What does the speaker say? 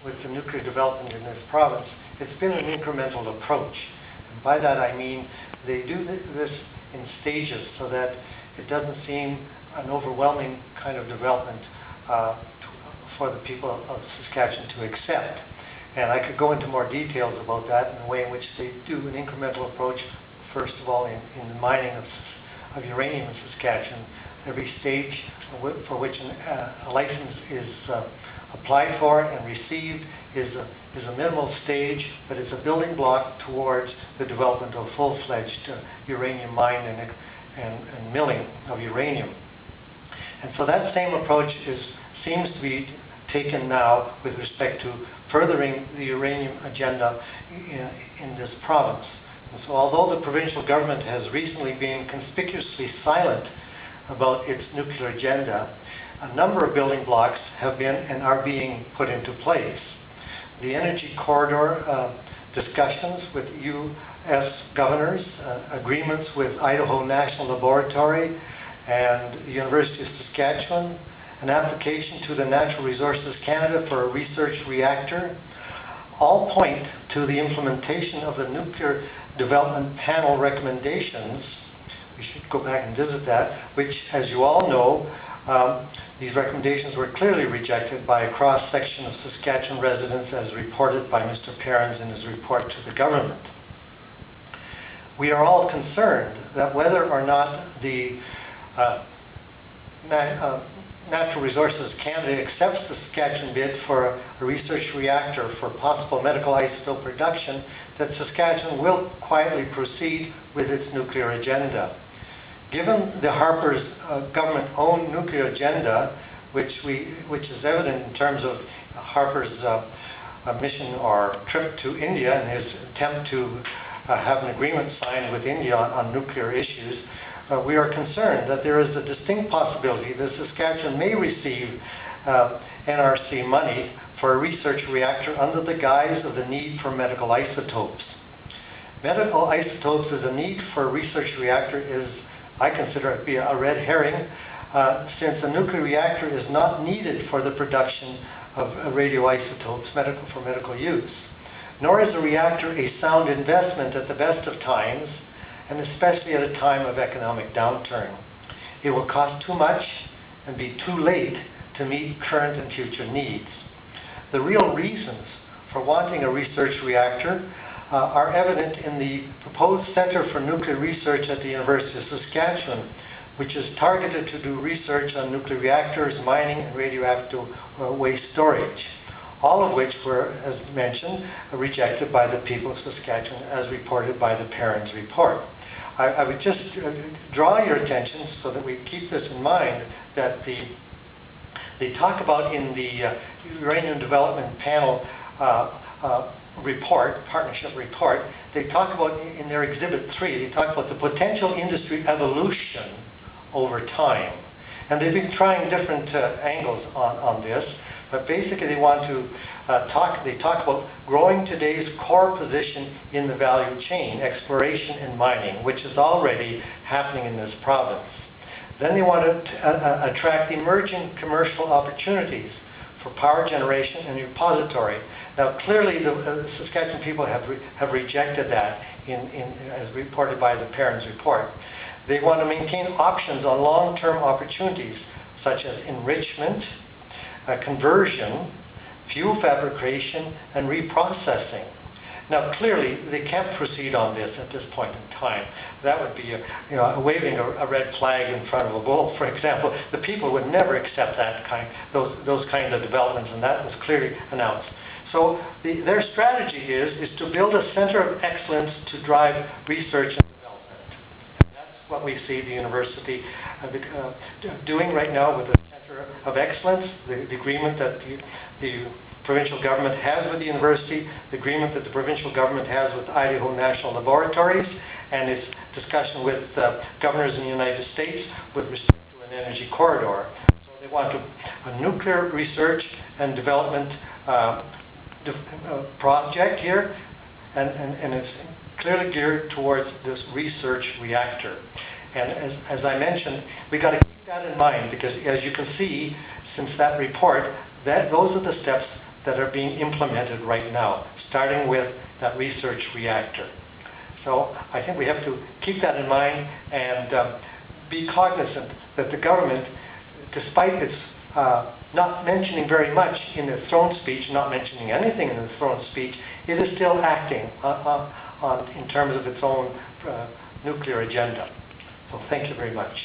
with the nuclear development in this province, it's been an incremental approach. And by that I mean they do this in stages so that it doesn't seem an overwhelming kind of development for the people of Saskatchewan to accept. And I could go into more details about that in the way in which they do an incremental approach, first of all in the mining of uranium in Saskatchewan. Every stage for which a license is applied for and received is a minimal stage, but it's a building block towards the development of full-fledged uranium mine and milling of uranium. And so that same approach seems to be taken now with respect to furthering the uranium agenda in this province. And so although the provincial government has recently been conspicuously silent about its nuclear agenda, a number of building blocks have been and are being put into place. The energy corridor discussions with U.S. governors, agreements with Idaho National Laboratory and the University of Saskatchewan, an application to the Natural Resources Canada for a research reactor, all point to the implementation of the Nuclear Development Panel recommendations. We should go back and visit that, which, as you all know, these recommendations were clearly rejected by a cross-section of Saskatchewan residents as reported by Mr. Perrins in his report to the government. We are all concerned that whether or not the Natural Resources Canada accepts the Saskatchewan bid for a research reactor for possible medical isotope production, that Saskatchewan will quietly proceed with its nuclear agenda. Given the Harper's government-owned nuclear agenda, which is evident in terms of Harper's mission or trip to India and his attempt to have an agreement signed with India on nuclear issues, we are concerned that there is a distinct possibility that Saskatchewan may receive NRC money for a research reactor under the guise of the need for medical isotopes. Medical isotopes as a need for a research reactor is, I consider it to be a red herring, since a nuclear reactor is not needed for the production of radioisotopes for medical use. Nor is a reactor a sound investment at the best of times, and especially at a time of economic downturn. It will cost too much and be too late to meet current and future needs. The real reasons for wanting a research reactor are evident in the proposed Centre for Nuclear Research at the University of Saskatchewan, which is targeted to do research on nuclear reactors, mining, and radioactive waste storage, all of which were, as mentioned, rejected by the people of Saskatchewan as reported by the Perrins report. I would just draw your attention so that we keep this in mind that they talk about in the Uranium Development Panel report, partnership report, they talk about in their Exhibit 3, they talk about the potential industry evolution over time. And they've been trying different angles on this, but basically they want to talk about growing today's core position in the value chain, exploration and mining, which is already happening in this province. Then they want to attract emerging commercial opportunities for power generation and repository. Now clearly the Saskatchewan people have rejected that as reported by the Perrins report. They want to maintain options on long-term opportunities such as enrichment, conversion, fuel fabrication, and reprocessing. Now clearly they can't proceed on this at this point in time. That would be waving a red flag in front of a bull, for example. The people would never accept those kind of developments, and that was clearly announced. So their strategy is to build a center of excellence to drive research and development. And that's what we see the university doing right now with the Center of Excellence, the agreement that the provincial government has with the university, the agreement that the provincial government has with Idaho National Laboratories, and its discussion with governors in the United States with respect to an energy corridor. So they want a nuclear research and development project here, and it's clearly geared towards this research reactor. And as I mentioned, we got to keep that in mind, because as you can see, since that report, those are the steps that are being implemented right now, starting with that research reactor. So I think we have to keep that in mind and be cognizant that the government, despite its not mentioning very much in its throne speech, not mentioning anything in its throne speech, it is still acting in terms of its own nuclear agenda. So thank you very much.